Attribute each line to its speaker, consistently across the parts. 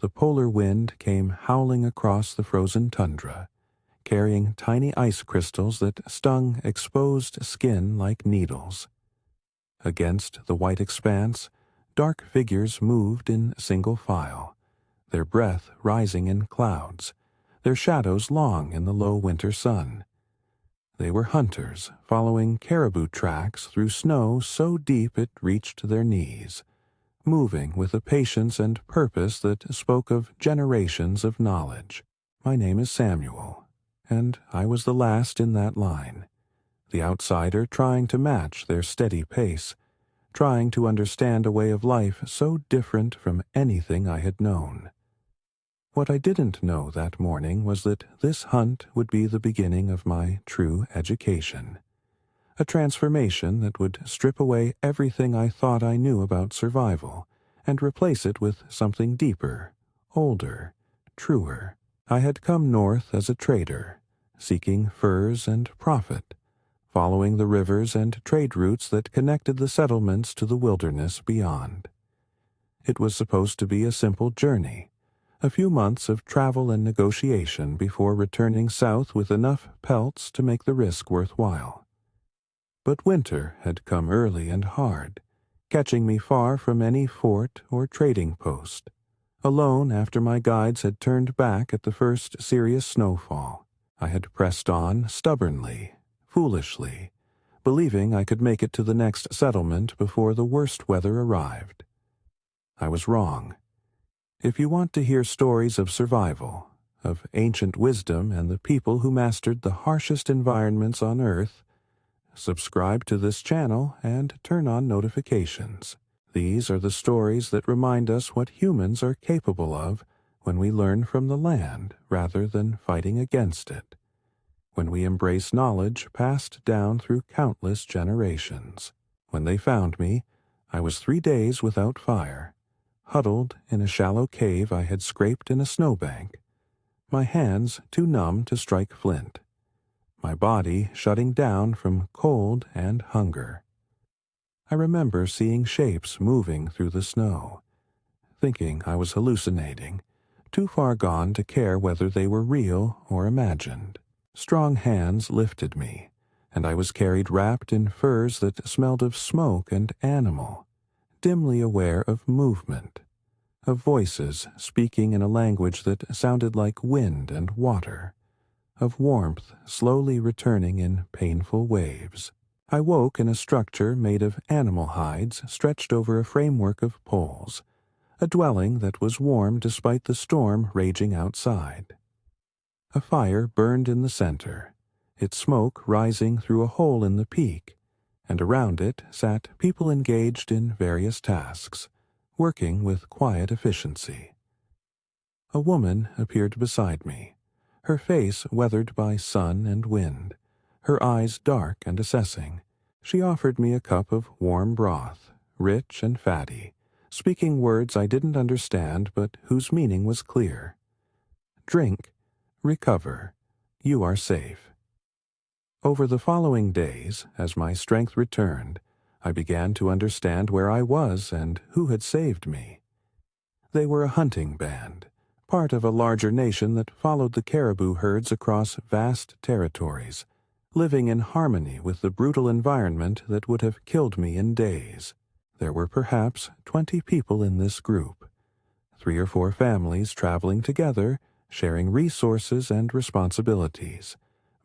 Speaker 1: the polar wind came howling across the frozen tundra, carrying tiny ice crystals that stung exposed skin like needles. Against the white expanse, dark figures moved in single file, their breath rising in clouds, their shadows long in the low winter sun. They were hunters, following caribou tracks through snow so deep it reached their knees, moving with a patience and purpose that spoke of generations of knowledge. My name is Samuel, and I was the last in that line, the outsider trying to match their steady pace, trying to understand a way of life so different from anything I had known. What I didn't know that morning was that this hunt would be the beginning of my true education, a transformation that would strip away everything I thought I knew about survival and replace it with something deeper, older, truer. I had come north as a trader, seeking furs and profit, following the rivers and trade routes that connected the settlements to the wilderness beyond. It was supposed to be a simple journey, a few months of travel and negotiation before returning south with enough pelts to make the risk worthwhile. But winter had come early and hard, catching me far from any fort or trading post, alone after my guides had turned back at the first serious snowfall. I had pressed on stubbornly, foolishly, believing I could make it to the next settlement before the worst weather arrived. I was wrong. If you want to hear stories of survival, of ancient wisdom and the people who mastered the harshest environments on Earth, subscribe to this channel and turn on notifications. These are the stories that remind us what humans are capable of when we learn from the land rather than fighting against it, when we embrace knowledge passed down through countless generations. When they found me, I was 3 days without fire, huddled in a shallow cave I had scraped in a snowbank, my hands too numb to strike flint, my body shutting down from cold and hunger. I remember seeing shapes moving through the snow, thinking I was hallucinating, too far gone to care whether they were real or imagined. Strong hands lifted me, and I was carried wrapped in furs that smelled of smoke and animal, dimly aware of movement, of voices speaking in a language that sounded like wind and water, of warmth slowly returning in painful waves. I woke in a structure made of animal hides stretched over a framework of poles, a dwelling that was warm despite the storm raging outside. A fire burned in the center, its smoke rising through a hole in the peak, and around it sat people engaged in various tasks, working with quiet efficiency. A woman appeared beside me, her face weathered by sun and wind, her eyes dark and assessing. She offered me a cup of warm broth, rich and fatty, speaking words I didn't understand but whose meaning was clear. Drink, recover, you are safe. Over the following days, as my strength returned, I began to understand where I was and who had saved me. They were a hunting band, part of a larger nation that followed the caribou herds across vast territories, living in harmony with the brutal environment that would have killed me in days. There were perhaps 20 people in this group, 3 or 4 families traveling together, sharing resources and responsibilities,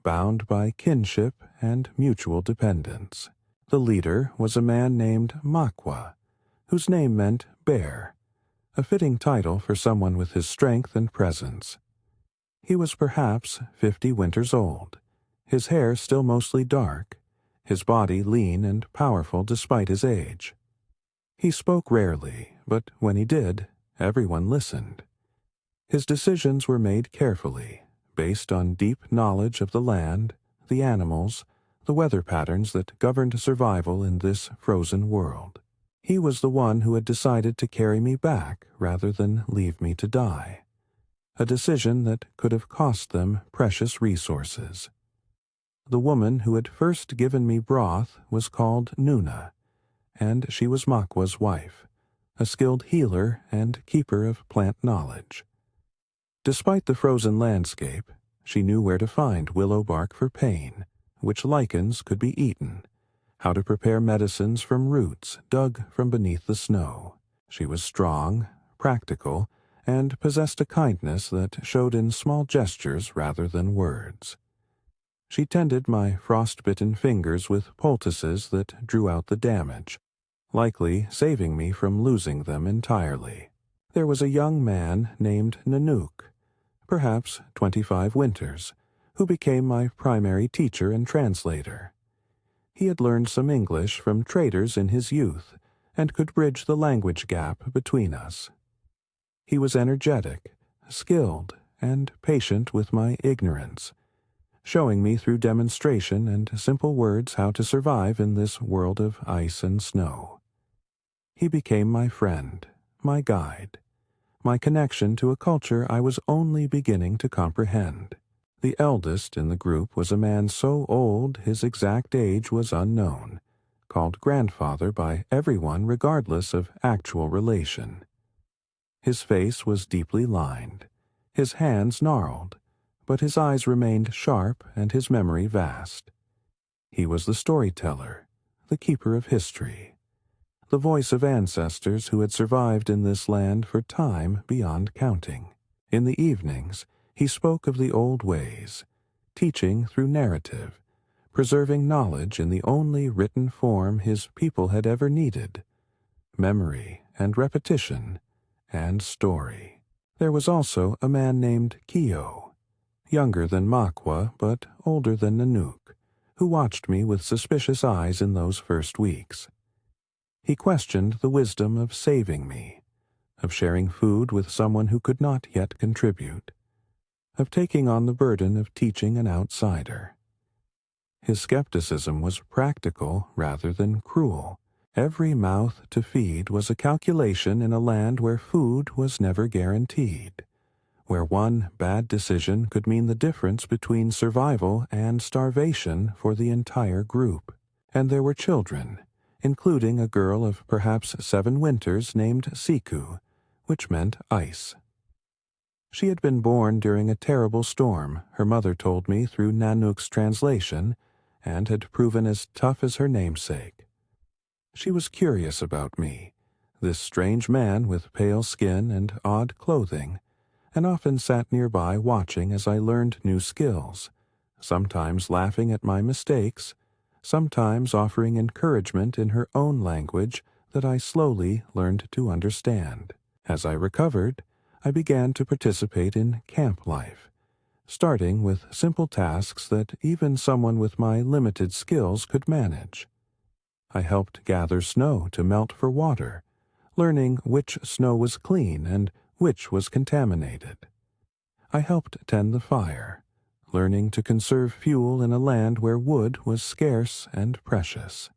Speaker 1: bound by kinship and mutual dependence. The leader was a man named Makwa, whose name meant bear, a fitting title for someone with his strength and presence. He was perhaps 50 winters old, his hair still mostly dark, his body lean and powerful despite his age. He spoke rarely, but when he did, everyone listened. His decisions were made carefully, based on deep knowledge of the land, the animals, the weather patterns that governed survival in this frozen world. He was the one who had decided to carry me back rather than leave me to die, a decision that could have cost them precious resources. The woman who had first given me broth was called Nuna, and she was Makwa's wife, a skilled healer and keeper of plant knowledge. Despite the frozen landscape, she knew where to find willow bark for pain, which lichens could be eaten, how to prepare medicines from roots dug from beneath the snow. She was strong, practical, and possessed a kindness that showed in small gestures rather than words. She tended my frost-bitten fingers with poultices that drew out the damage, likely saving me from losing them entirely. There was a young man named Nanook, perhaps 25 winters, who became my primary teacher and translator. He had learned some English from traders in his youth and could bridge the language gap between us. He was energetic, skilled, and patient with my ignorance, showing me through demonstration and simple words how to survive in this world of ice and snow. He became my friend, my guide, my connection to a culture I was only beginning to comprehend. The eldest in the group was a man so old his exact age was unknown, called grandfather by everyone regardless of actual relation. His face was deeply lined, his hands gnarled, but his eyes remained sharp and his memory vast. He was the storyteller, the keeper of history, the voice of ancestors who had survived in this land for time beyond counting. In the evenings, he spoke of the old ways, teaching through narrative, preserving knowledge in the only written form his people had ever needed, memory and repetition and story. There was also a man named Kyo, younger than Makwa but older than Nanook, who watched me with suspicious eyes in those first weeks. He questioned the wisdom of saving me, of sharing food with someone who could not yet contribute, of taking on the burden of teaching an outsider. His skepticism was practical rather than cruel. Every mouth to feed was a calculation in a land where food was never guaranteed, where one bad decision could mean the difference between survival and starvation for the entire group. And there were children, including a girl of perhaps 7 winters named Siku, which meant ice. She had been born during a terrible storm, her mother told me through Nanook's translation, and had proven as tough as her namesake. She was curious about me, this strange man with pale skin and odd clothing, and often sat nearby watching as I learned new skills, sometimes laughing at my mistakes, sometimes offering encouragement in her own language that I slowly learned to understand. As I recovered, I began to participate in camp life, starting with simple tasks that even someone with my limited skills could manage. I helped gather snow to melt for water, learning which snow was clean and which was contaminated. I helped tend the fire, learning to conserve fuel in a land where wood was scarce and precious.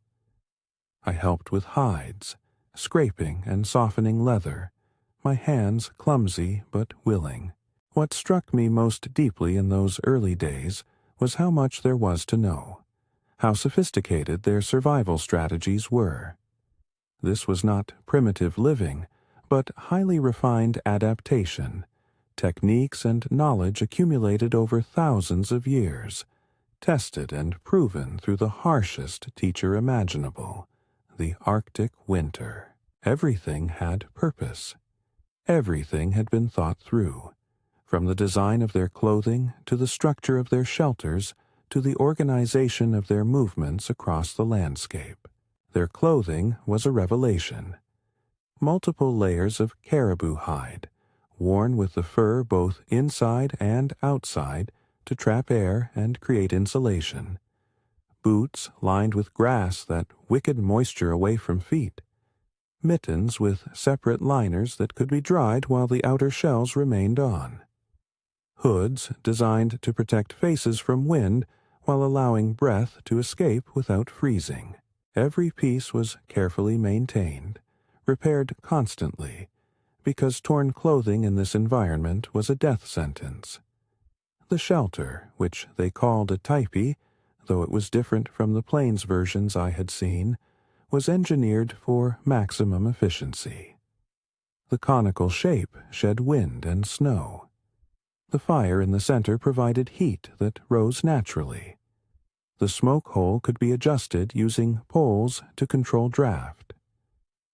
Speaker 1: I helped with hides, scraping and softening leather, my hands clumsy but willing. What struck me most deeply in those early days was how much there was to know, how sophisticated their survival strategies were. This was not primitive living, but highly refined adaptation, techniques and knowledge accumulated over thousands of years, tested and proven through the harshest teacher imaginable, the Arctic winter. Everything had purpose. Everything had been thought through, from the design of their clothing to the structure of their shelters to the organization of their movements across the landscape. Their clothing was a revelation. Multiple layers of caribou hide, worn with the fur both inside and outside to trap air and create insulation. Boots lined with grass that wicked moisture away from feet. Mittens with separate liners that could be dried while the outer shells remained on. Hoods designed to protect faces from wind while allowing breath to escape without freezing. Every piece was carefully maintained, repaired constantly, because torn clothing in this environment was a death sentence. The shelter, which they called a tipi, though it was different from the plains versions I had seen, was engineered for maximum efficiency. The conical shape shed wind and snow. The fire in the center provided heat that rose naturally. The smoke hole could be adjusted using poles to control draft.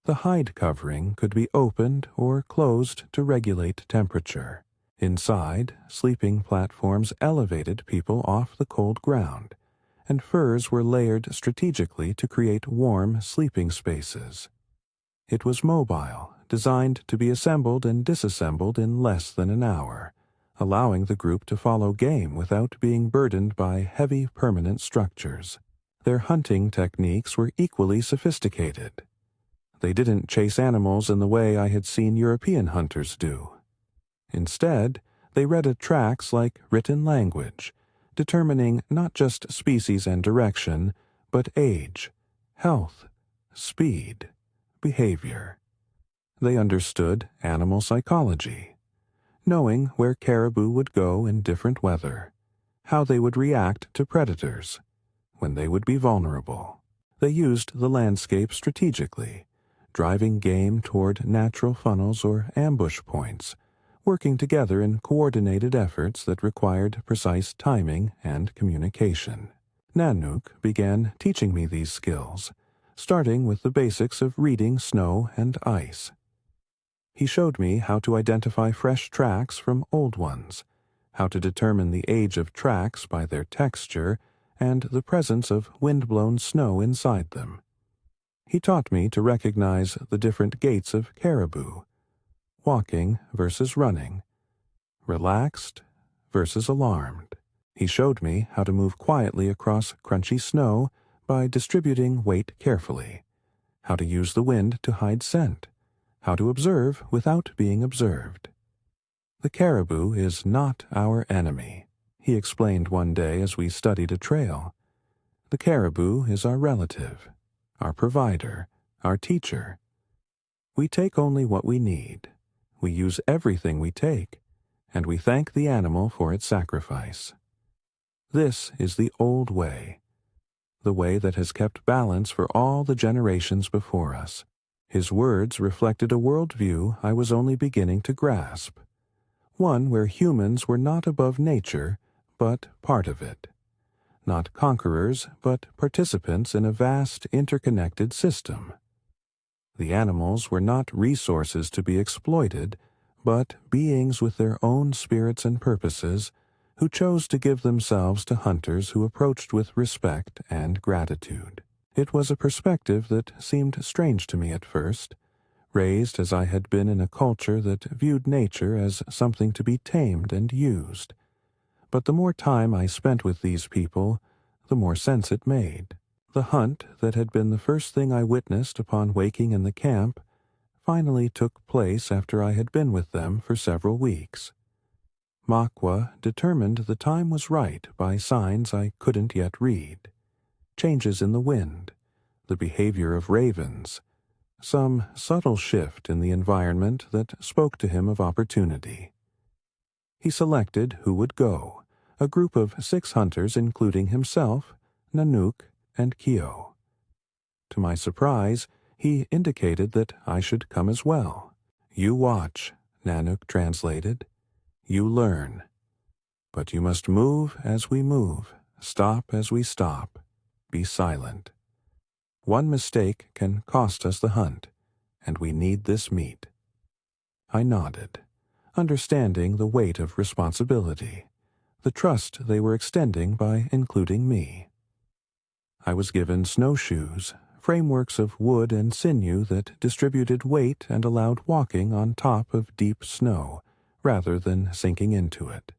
Speaker 1: The hide covering could be opened or closed to regulate temperature. Inside, sleeping platforms elevated people off the cold ground, and furs were layered strategically to create warm sleeping spaces. It was mobile, designed to be assembled and disassembled in less than an hour, allowing the group to follow game without being burdened by heavy permanent structures. Their hunting techniques were equally sophisticated. They didn't chase animals in the way I had seen European hunters do. Instead, they read tracks like written language, determining not just species and direction, but age, health, speed, behavior. They understood animal psychology, knowing where caribou would go in different weather, how they would react to predators, when they would be vulnerable. They used the landscape strategically, driving game toward natural funnels or ambush points, working together in coordinated efforts that required precise timing and communication. Nanook began teaching me these skills, starting with the basics of reading snow and ice. He showed me how to identify fresh tracks from old ones, how to determine the age of tracks by their texture and the presence of wind-blown snow inside them. He taught me to recognize the different gaits of caribou, walking versus running, relaxed versus alarmed. He showed me how to move quietly across crunchy snow by distributing weight carefully, how to use the wind to hide scent, how to observe without being observed. The caribou is not our enemy, he explained one day as we studied a trail. The caribou is our relative, our provider, our teacher. We take only what we need. We use everything we take, and we thank the animal for its sacrifice. This is the old way, the way that has kept balance for all the generations before us. His words reflected a worldview I was only beginning to grasp, one where humans were not above nature, but part of it. Not conquerors, but participants in a vast interconnected system. The animals were not resources to be exploited, but beings with their own spirits and purposes, who chose to give themselves to hunters who approached with respect and gratitude. It was a perspective that seemed strange to me at first, raised as I had been in a culture that viewed nature as something to be tamed and used. But the more time I spent with these people, the more sense it made. The hunt that had been the first thing I witnessed upon waking in the camp finally took place after I had been with them for several weeks. Makwa determined the time was right by signs I couldn't yet read. Changes in the wind, the behavior of ravens, some subtle shift in the environment that spoke to him of opportunity. He selected who would go, a group of 6 hunters including himself, Nanook, and Kyo. To my surprise, he indicated that I should come as well. "You watch," Nanook translated. "You learn. But you must move as we move, stop as we stop. Be silent. One mistake can cost us the hunt, and we need this meat." I nodded, understanding the weight of responsibility, the trust they were extending by including me. I was given snowshoes, frameworks of wood and sinew that distributed weight and allowed walking on top of deep snow, rather than sinking into it.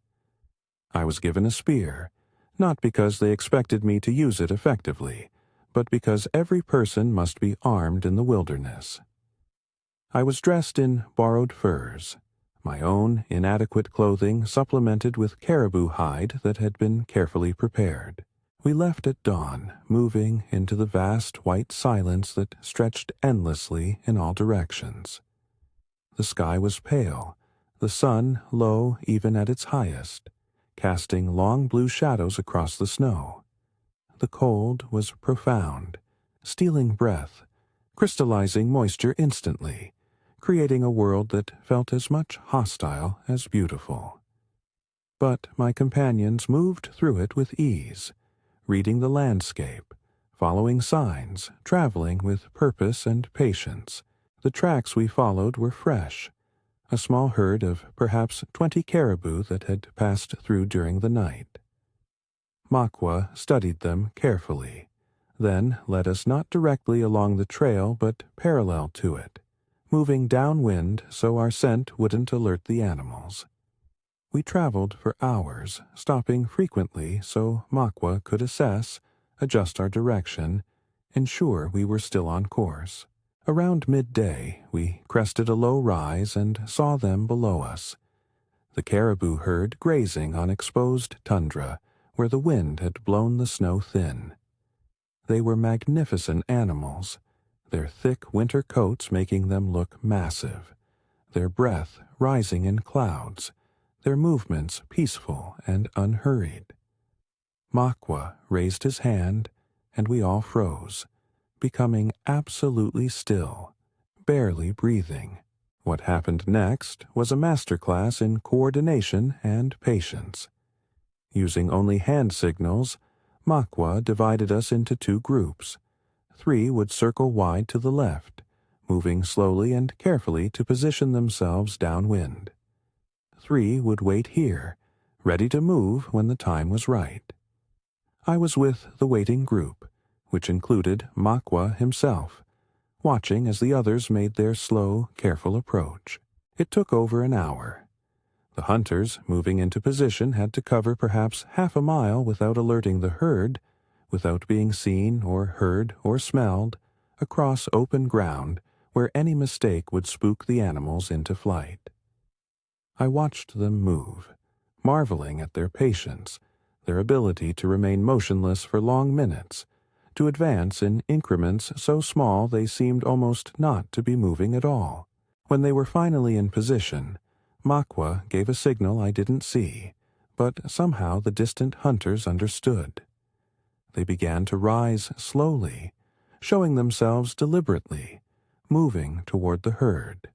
Speaker 1: I was given a spear, not because they expected me to use it effectively, but because every person must be armed in the wilderness. I was dressed in borrowed furs, my own inadequate clothing supplemented with caribou hide that had been carefully prepared. We left at dawn, moving into the vast white silence that stretched endlessly in all directions. The sky was pale, the sun low even at its highest, casting long blue shadows across the snow. The cold was profound, stealing breath, crystallizing moisture instantly, creating a world that felt as much hostile as beautiful. But my companions moved through it with ease, reading the landscape, following signs, traveling with purpose and patience. The tracks we followed were fresh, a small herd of perhaps 20 caribou that had passed through during the night. Makwa studied them carefully, then led us not directly along the trail but parallel to it, moving downwind so our scent wouldn't alert the animals. We traveled for hours, stopping frequently so Makwa could assess, adjust our direction, ensure we were still on course. Around midday, we crested a low rise and saw them below us, the caribou herd grazing on exposed tundra where the wind had blown the snow thin. They were magnificent animals, their thick winter coats making them look massive, their breath rising in clouds, their movements peaceful and unhurried. Makwa raised his hand, and we all froze, becoming absolutely still, barely breathing. What happened next was a masterclass in coordination and patience. Using only hand signals, Makwa divided us into 2 groups. 3 would circle wide to the left, moving slowly and carefully to position themselves downwind. 3 would wait here, ready to move when the time was right. I was with the waiting group, which included Makwa himself, watching as the others made their slow, careful approach. It took over an hour. The hunters, moving into position, had to cover perhaps half a mile without alerting the herd, without being seen or heard or smelled, across open ground where any mistake would spook the animals into flight. I watched them move, marveling at their patience, their ability to remain motionless for long minutes, to advance in increments so small they seemed almost not to be moving at all. When they were finally in position, Makwa gave a signal I didn't see, but somehow the distant hunters understood. They began to rise slowly, showing themselves deliberately, moving toward the herd.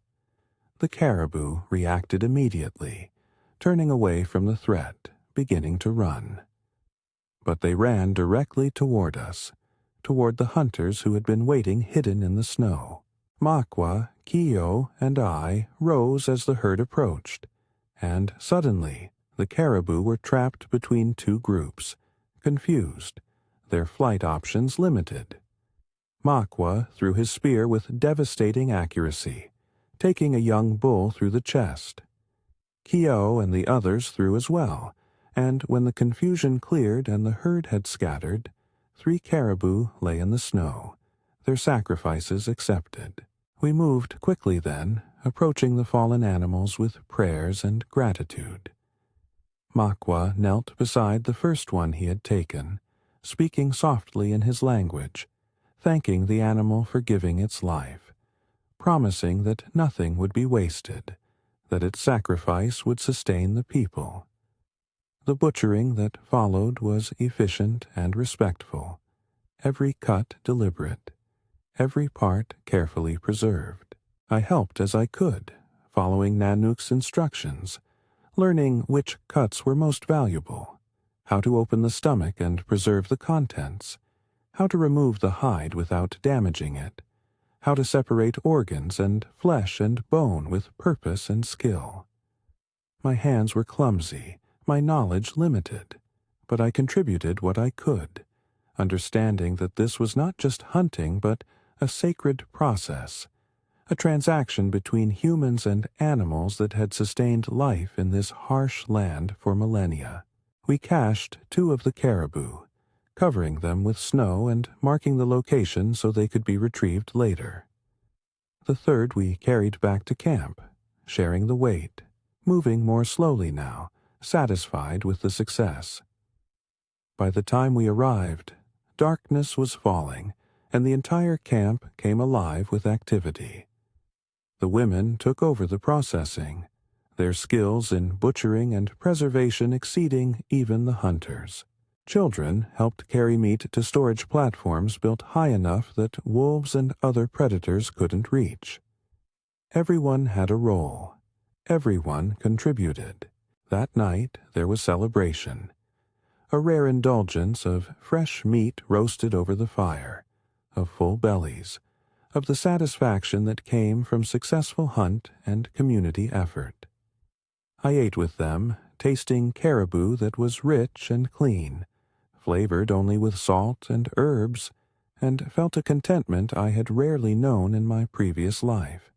Speaker 1: The caribou reacted immediately, turning away from the threat, beginning to run. But they ran directly toward us, toward the hunters who had been waiting hidden in the snow. Makwa, Kio, and I rose as the herd approached, and suddenly the caribou were trapped between 2 groups, confused, their flight options limited. Makwa threw his spear with devastating accuracy, taking a young bull through the chest. Kio and the others threw as well, and when the confusion cleared and the herd had scattered, 3 caribou lay in the snow, their sacrifices accepted. We moved quickly then, approaching the fallen animals with prayers and gratitude. Makwa knelt beside the first one he had taken, speaking softly in his language, thanking the animal for giving its life, promising that nothing would be wasted, that its sacrifice would sustain the people. The butchering that followed was efficient and respectful, every cut deliberate, every part carefully preserved. I helped as I could, following Nanook's instructions, learning which cuts were most valuable, how to open the stomach and preserve the contents, how to remove the hide without damaging it, how to separate organs and flesh and bone with purpose and skill. My hands were clumsy, my knowledge limited, but I contributed what I could, understanding that this was not just hunting but a sacred process, a transaction between humans and animals that had sustained life in this harsh land for millennia. We cached 2 of the caribou, covering them with snow and marking the location so they could be retrieved later. The 3rd we carried back to camp, sharing the weight, moving more slowly now, satisfied with the success. By the time we arrived, darkness was falling, and the entire camp came alive with activity. The women took over the processing, their skills in butchering and preservation exceeding even the hunters. Children helped carry meat to storage platforms built high enough that wolves and other predators couldn't reach. Everyone had a role. Everyone contributed. That night there was celebration. A rare indulgence of fresh meat roasted over the fire, of full bellies, of the satisfaction that came from successful hunt and community effort. I ate with them, tasting caribou that was rich and clean, flavored only with salt and herbs, and felt a contentment I had rarely known in my previous life.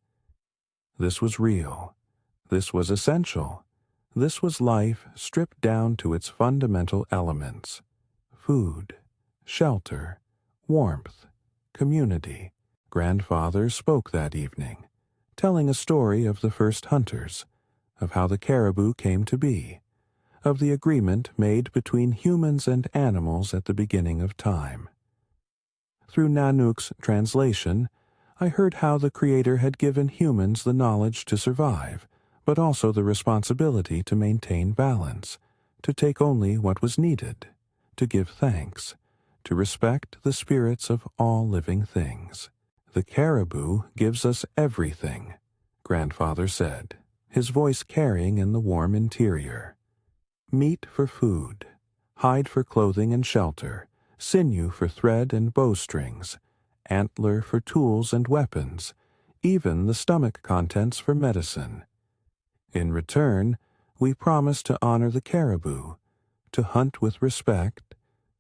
Speaker 1: This was real. This was essential. This was life stripped down to its fundamental elements: food, shelter, warmth, community. Grandfather spoke that evening, telling a story of the first hunters, of how the caribou came to be, of the agreement made between humans and animals at the beginning of time. Through Nanook's translation, I heard how the Creator had given humans the knowledge to survive, but also the responsibility to maintain balance, to take only what was needed, to give thanks, to respect the spirits of all living things. The caribou gives us everything, Grandfather said, his voice carrying in the warm interior. Meat for food, hide for clothing and shelter, sinew for thread and bowstrings, antler for tools and weapons, even the stomach contents for medicine. In return, we promise to honor the caribou, to hunt with respect,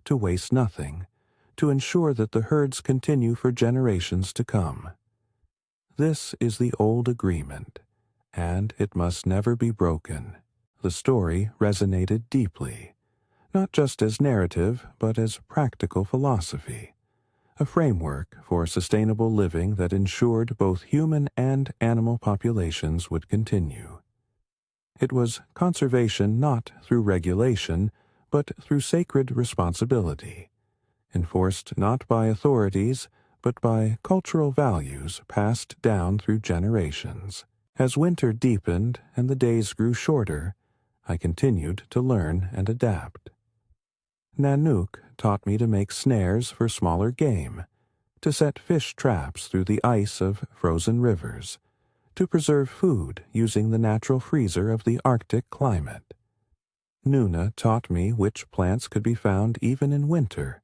Speaker 1: to waste nothing, to ensure that the herds continue for generations to come. This is the old agreement, and it must never be broken. The story resonated deeply, not just as narrative, but as practical philosophy, a framework for sustainable living that ensured both human and animal populations would continue. It was conservation not through regulation, but through sacred responsibility, enforced not by authorities, but by cultural values passed down through generations. As winter deepened and the days grew shorter, I continued to learn and adapt. Nanook taught me to make snares for smaller game, to set fish traps through the ice of frozen rivers, to preserve food using the natural freezer of the Arctic climate. Nuna taught me which plants could be found even in winter,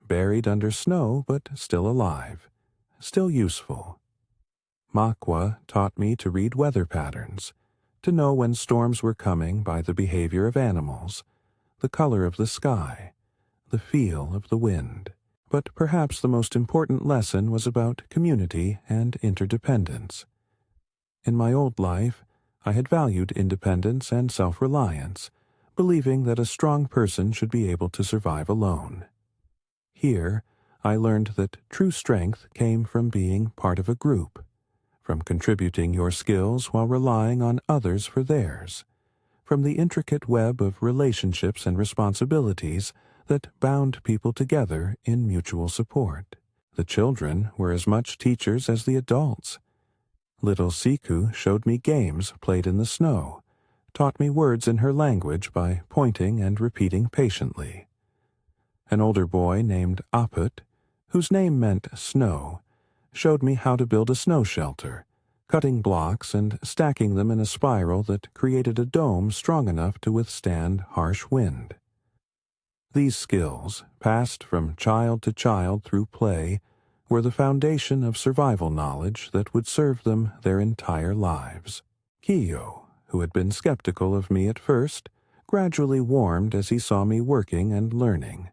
Speaker 1: buried under snow but still alive, still useful. Makwa taught me to read weather patterns, to know when storms were coming by the behavior of animals, the color of the sky, the feel of the wind. But perhaps the most important lesson was about community and interdependence. In my old life, I had valued independence and self-reliance, believing that a strong person should be able to survive alone. Here, I learned that true strength came from being part of a group, from contributing your skills while relying on others for theirs, from the intricate web of relationships and responsibilities that bound people together in mutual support. The children were as much teachers as the adults. Little Siku showed me games played in the snow, taught me words in her language by pointing and repeating patiently. An older boy named Aput, whose name meant snow, showed me how to build a snow shelter, cutting blocks and stacking them in a spiral that created a dome strong enough to withstand harsh wind. These skills, passed from child to child through play, were the foundation of survival knowledge that would serve them their entire lives. Kiyo, who had been skeptical of me at first, gradually warmed as he saw me working and learning.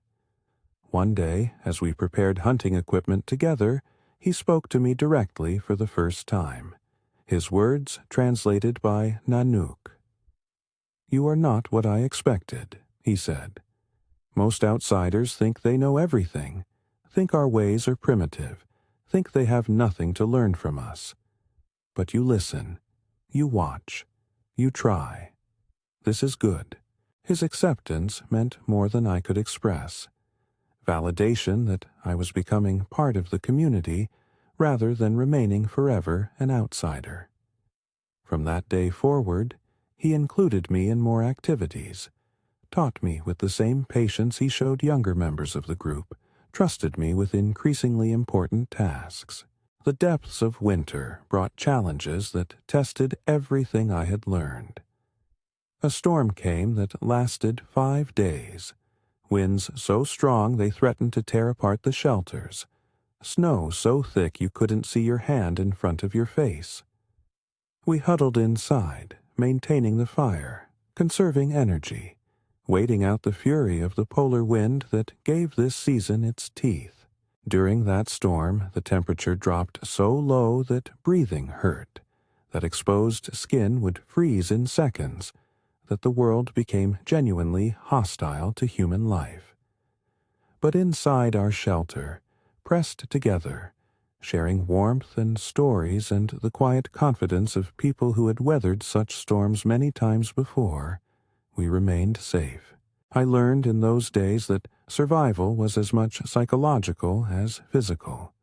Speaker 1: One day, as we prepared hunting equipment together, he spoke to me directly for the first time, his words translated by Nanook. "You are not what I expected," he said. "Most outsiders think they know everything, think our ways are primitive, think they have nothing to learn from us. But you listen, you watch, you try. This is good." His acceptance meant more than I could express. Validation that I was becoming part of the community rather than remaining forever an outsider. From that day forward, he included me in more activities, taught me with the same patience he showed younger members of the group, trusted me with increasingly important tasks. The depths of winter brought challenges that tested everything I had learned. A storm came that lasted 5 days, winds so strong they threatened to tear apart the shelters, snow so thick you couldn't see your hand in front of your face. We huddled inside, maintaining the fire, conserving energy, waiting out the fury of the polar wind that gave this season its teeth. During that storm, the temperature dropped so low that breathing hurt, that exposed skin would freeze in seconds, that the world became genuinely hostile to human life. But inside our shelter, pressed together, sharing warmth and stories and the quiet confidence of people who had weathered such storms many times before, we remained safe. I learned in those days that survival was as much psychological as physical,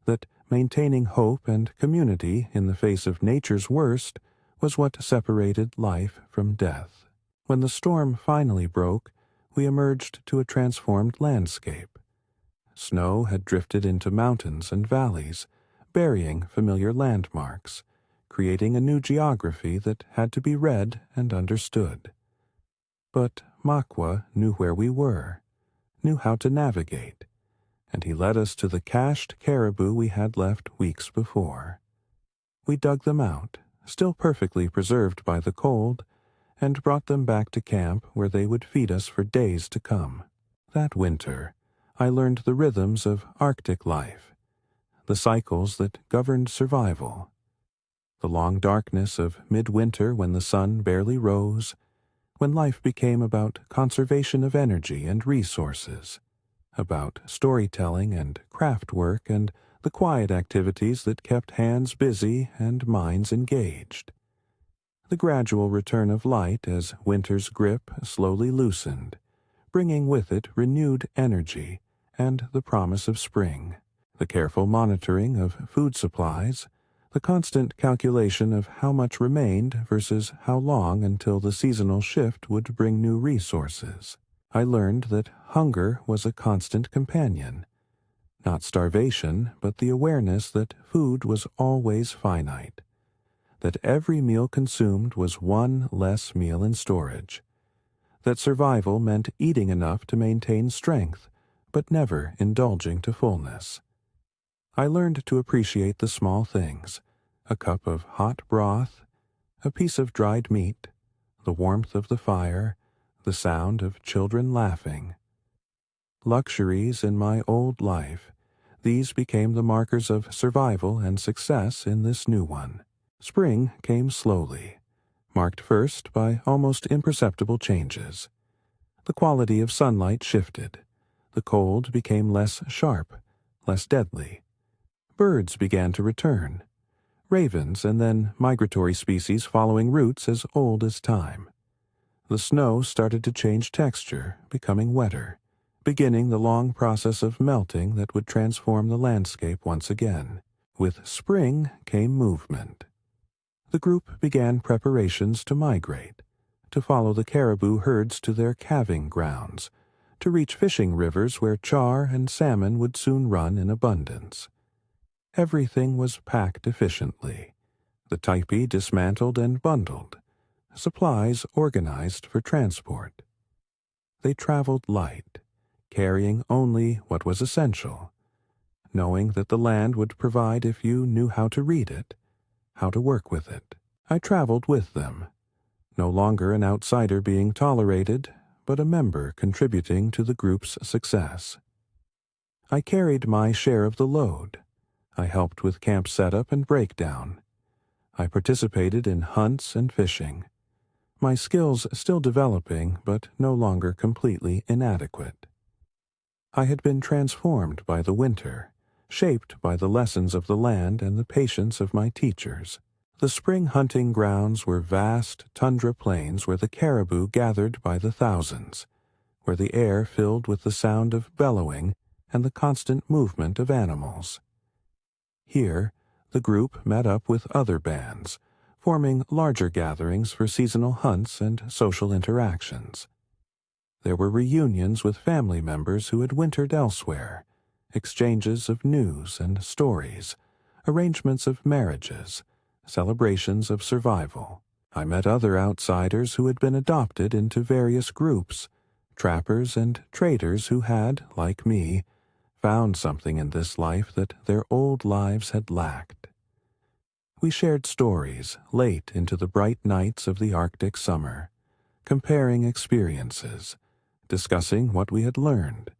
Speaker 1: that maintaining hope and community in the face of nature's worst was what separated life from death. When the storm finally broke, we emerged to a transformed landscape. Snow had drifted into mountains and valleys, burying familiar landmarks, creating a new geography that had to be read and understood. But Makwa knew where we were, knew how to navigate, and he led us to the cached caribou we had left weeks before. We dug them out, still perfectly preserved by the cold, and brought them back to camp where they would feed us for days to come. That winter, I learned the rhythms of Arctic life, the cycles that governed survival, the long darkness of midwinter when the sun barely rose, when life became about conservation of energy and resources, about storytelling and craft work and the quiet activities that kept hands busy and minds engaged. The gradual return of light as winter's grip slowly loosened, bringing with it renewed energy and the promise of spring, the careful monitoring of food supplies, the constant calculation of how much remained versus how long until the seasonal shift would bring new resources. I learned that hunger was a constant companion, not starvation, but the awareness that food was always finite, that every meal consumed was one less meal in storage, that survival meant eating enough to maintain strength, but never indulging to fullness. I learned to appreciate the small things, a cup of hot broth, a piece of dried meat, the warmth of the fire, the sound of children laughing. Luxuries in my old life, these became the markers of survival and success in this new one. Spring came slowly, marked first by almost imperceptible changes. The quality of sunlight shifted. The cold became less sharp, less deadly. Birds began to return. Ravens and then migratory species following routes as old as time. The snow started to change texture, becoming wetter, beginning the long process of melting that would transform the landscape once again. With spring came movement. The group began preparations to migrate, to follow the caribou herds to their calving grounds, to reach fishing rivers where char and salmon would soon run in abundance. Everything was packed efficiently, the tepee dismantled and bundled, supplies organized for transport. They traveled light, carrying only what was essential, knowing that the land would provide if you knew how to read it, how to work with it. I traveled with them, no longer an outsider being tolerated, but a member contributing to the group's success. I carried my share of the load. I helped with camp setup and breakdown. I participated in hunts and fishing, my skills still developing but no longer completely inadequate. I had been transformed by the winter, shaped by the lessons of the land and the patience of my teachers. The spring hunting grounds were vast tundra plains where the caribou gathered by the thousands, where the air filled with the sound of bellowing and the constant movement of animals. Here, the group met up with other bands, forming larger gatherings for seasonal hunts and social interactions. There were reunions with family members who had wintered elsewhere, exchanges of news and stories, arrangements of marriages, celebrations of survival. I met other outsiders who had been adopted into various groups, trappers and traders who had, like me, found something in this life that their old lives had lacked. We shared stories late into the bright nights of the Arctic summer, comparing experiences, discussing what we had learned,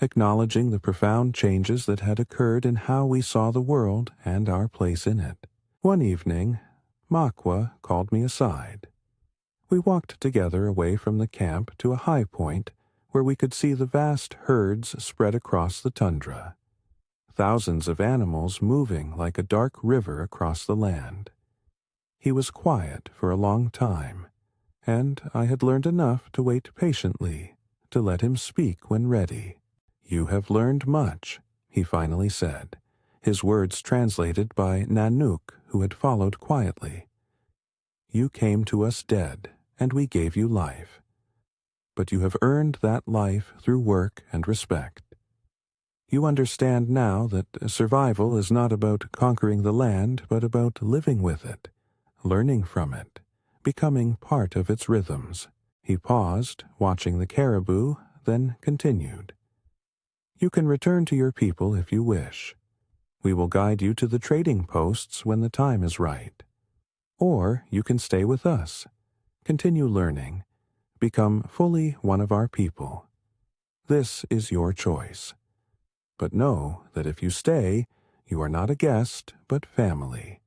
Speaker 1: acknowledging the profound changes that had occurred in how we saw the world and our place in it. One evening, Makwa called me aside. We walked together away from the camp to a high point where we could see the vast herds spread across the tundra, thousands of animals moving like a dark river across the land. He was quiet for a long time, and I had learned enough to wait patiently to let him speak when ready. "You have learned much," he finally said, his words translated by Nanook, who had followed quietly. "You came to us dead, and we gave you life. But you have earned that life through work and respect. You understand now that survival is not about conquering the land, but about living with it, learning from it, becoming part of its rhythms." He paused, watching the caribou, then continued. "You can return to your people if you wish. We will guide you to the trading posts when the time is right. Or you can stay with us, continue learning, become fully one of our people. This is your choice. But know that if you stay, you are not a guest, but family.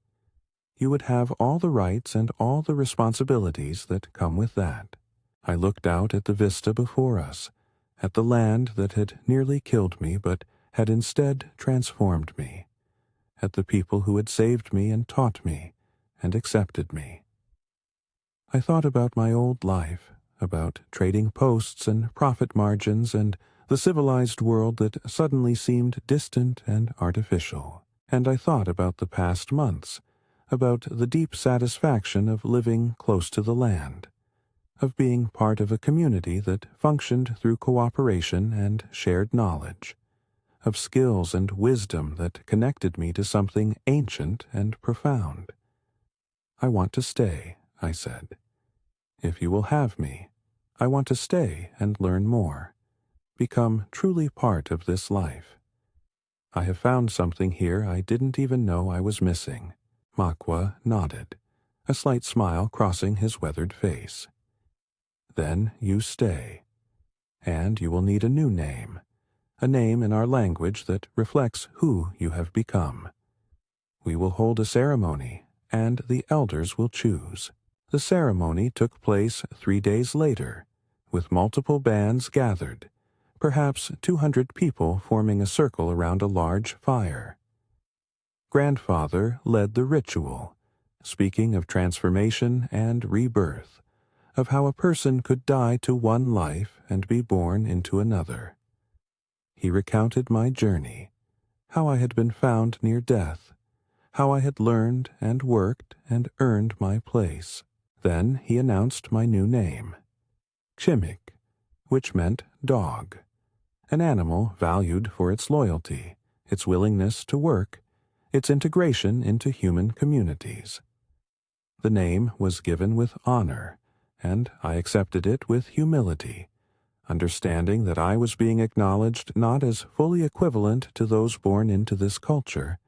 Speaker 1: You would have all the rights and all the responsibilities that come with that." I looked out at the vista before us, at the land that had nearly killed me but had instead transformed me, at the people who had saved me and taught me and accepted me. I thought about my old life, about trading posts and profit margins and the civilized world that suddenly seemed distant and artificial. And I thought about the past months, about the deep satisfaction of living close to the land, of being part of a community that functioned through cooperation and shared knowledge, of skills and wisdom that connected me to something ancient and profound. "I want to stay," I said. "If you will have me, I want to stay and learn more, become truly part of this life. I have found something here I didn't even know I was missing." Makwa nodded, a slight smile crossing his weathered face. "Then you stay. And you will need a new name, a name in our language that reflects who you have become. We will hold a ceremony, and the elders will choose." The ceremony took place 3 days later, with multiple bands gathered, perhaps 200 people forming a circle around a large fire. Grandfather led the ritual, speaking of transformation and rebirth, of how a person could die to one life and be born into another. He recounted my journey, how I had been found near death, how I had learned and worked and earned my place. Then he announced my new name, Chimik, which meant dog, an animal valued for its loyalty, its willingness to work, its integration into human communities. The name was given with honor, and I accepted it with humility, understanding that I was being acknowledged not as fully equivalent to those born into this culture,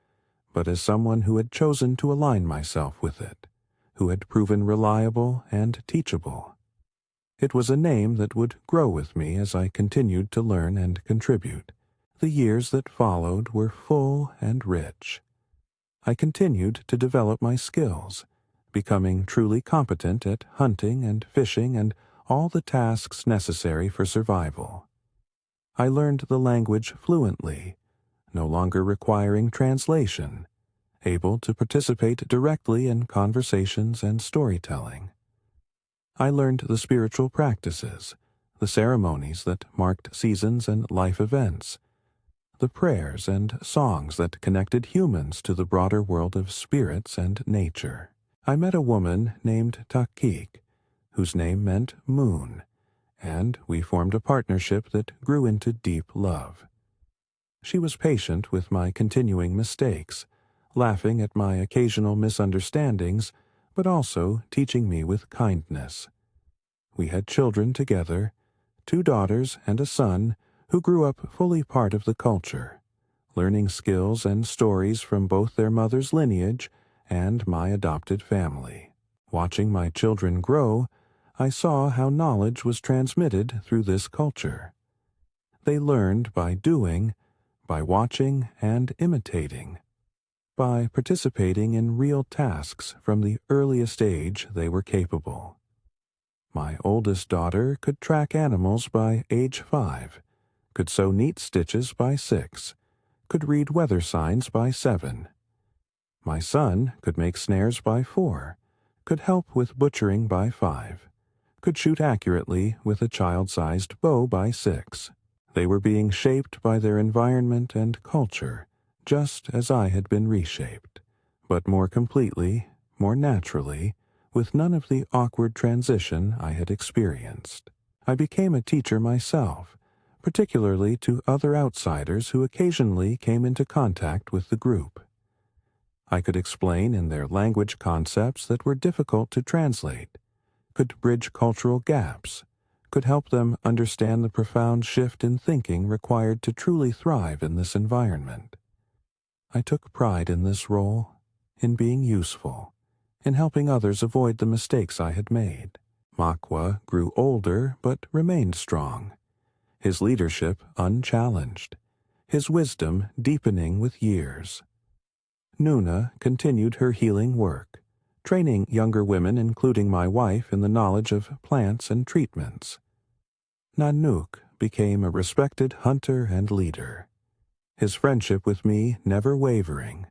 Speaker 1: but as someone who had chosen to align myself with it, who had proven reliable and teachable. It was a name that would grow with me as I continued to learn and contribute. The years that followed were full and rich. I continued to develop my skills, becoming truly competent at hunting and fishing and all the tasks necessary for survival. I learned the language fluently, no longer requiring translation, able to participate directly in conversations and storytelling. I learned the spiritual practices, the ceremonies that marked seasons and life events, the prayers and songs that connected humans to the broader world of spirits and nature. I met a woman named Takik, whose name meant moon, and we formed a partnership that grew into deep love. She was patient with my continuing mistakes, laughing at my occasional misunderstandings, but also teaching me with kindness. We had children together, 2 daughters and a son, who grew up fully part of the culture, learning skills and stories from both their mother's lineage and my adopted family. Watching my children grow, I saw how knowledge was transmitted through this culture. They learned by doing, by watching and imitating, by participating in real tasks from the earliest age they were capable. My oldest daughter could track animals by age 5, could sew neat stitches by 6, could read weather signs by 7. My son could make snares by 4, could help with butchering by 5, could shoot accurately with a child-sized bow by 6. They were being shaped by their environment and culture, just as I had been reshaped, but more completely, more naturally, with none of the awkward transition I had experienced. I became a teacher myself, particularly to other outsiders who occasionally came into contact with the group. I could explain in their language concepts that were difficult to translate, could bridge cultural gaps, could help them understand the profound shift in thinking required to truly thrive in this environment. I took pride in this role, in being useful, in helping others avoid the mistakes I had made. Makwa grew older but remained strong, his leadership unchallenged, his wisdom deepening with years. Nuna continued her healing work, training younger women, including my wife, in the knowledge of plants and treatments. Nanook became a respected hunter and leader, his friendship with me never wavering,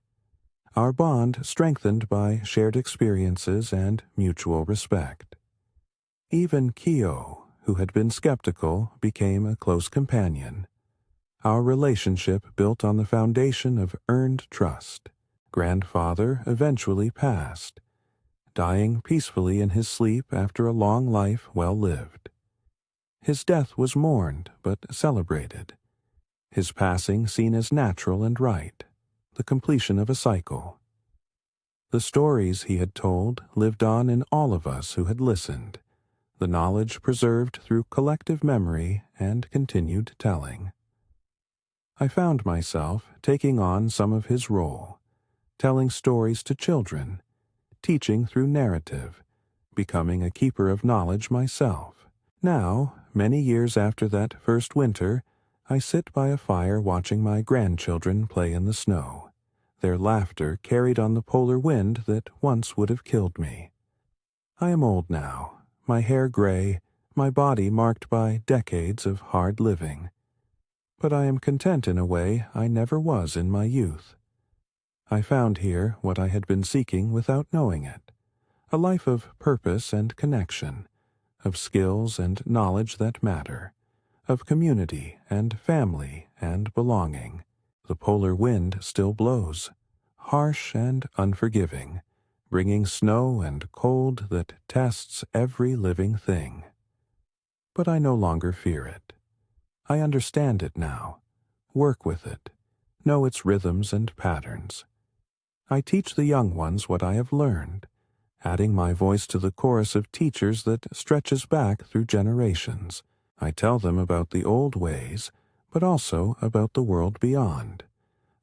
Speaker 1: our bond strengthened by shared experiences and mutual respect. Even Kyo, who had been skeptical, became a close companion. Our relationship built on the foundation of earned trust. Grandfather eventually passed, dying peacefully in his sleep after a long life well lived. His death was mourned but celebrated, his passing seen as natural and right, the completion of a cycle. The stories he had told lived on in all of us who had listened, the knowledge preserved through collective memory and continued telling. I found myself taking on some of his role, telling stories to children, teaching through narrative, becoming a keeper of knowledge myself. Now, many years after that first winter, I sit by a fire watching my grandchildren play in the snow, their laughter carried on the polar wind that once would have killed me. I am old now, my hair gray, my body marked by decades of hard living. But I am content in a way I never was in my youth. I found here what I had been seeking without knowing it, a life of purpose and connection, of skills and knowledge that matter, of community and family and belonging. The polar wind still blows, harsh and unforgiving, bringing snow and cold that tests every living thing. But I no longer fear it. I understand it now, work with it, know its rhythms and patterns. I teach the young ones what I have learned, adding my voice to the chorus of teachers that stretches back through generations. I tell them about the old ways, but also about the world beyond,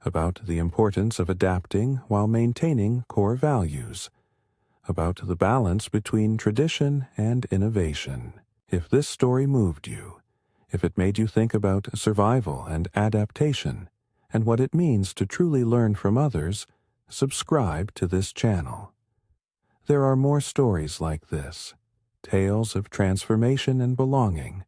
Speaker 1: about the importance of adapting while maintaining core values, about the balance between tradition and innovation. If this story moved you, if it made you think about survival and adaptation, and what it means to truly learn from others, subscribe to this channel. There are more stories like this, tales of transformation and belonging,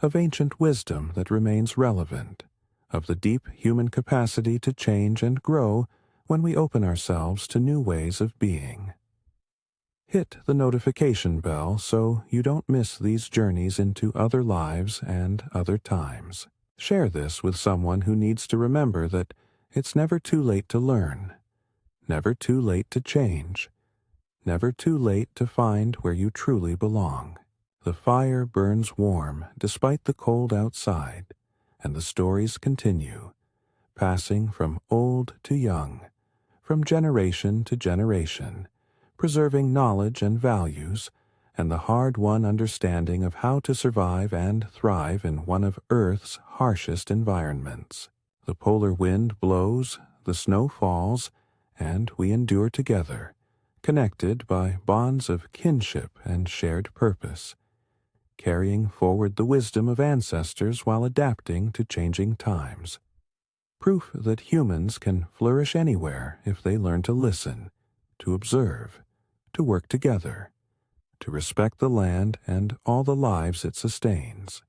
Speaker 1: of ancient wisdom that remains relevant, of the deep human capacity to change and grow when we open ourselves to new ways of being. Hit the notification bell so you don't miss these journeys into other lives and other times. Share this with someone who needs to remember that it's never too late to learn, never too late to change, never too late to find where you truly belong. The fire burns warm despite the cold outside, and the stories continue, passing from old to young, from generation to generation, preserving knowledge and values, and the hard-won understanding of how to survive and thrive in one of Earth's harshest environments. The polar wind blows, the snow falls, and we endure together, connected by bonds of kinship and shared purpose, carrying forward the wisdom of ancestors while adapting to changing times. Proof that humans can flourish anywhere if they learn to listen, to observe, to work together, to respect the land and all the lives it sustains.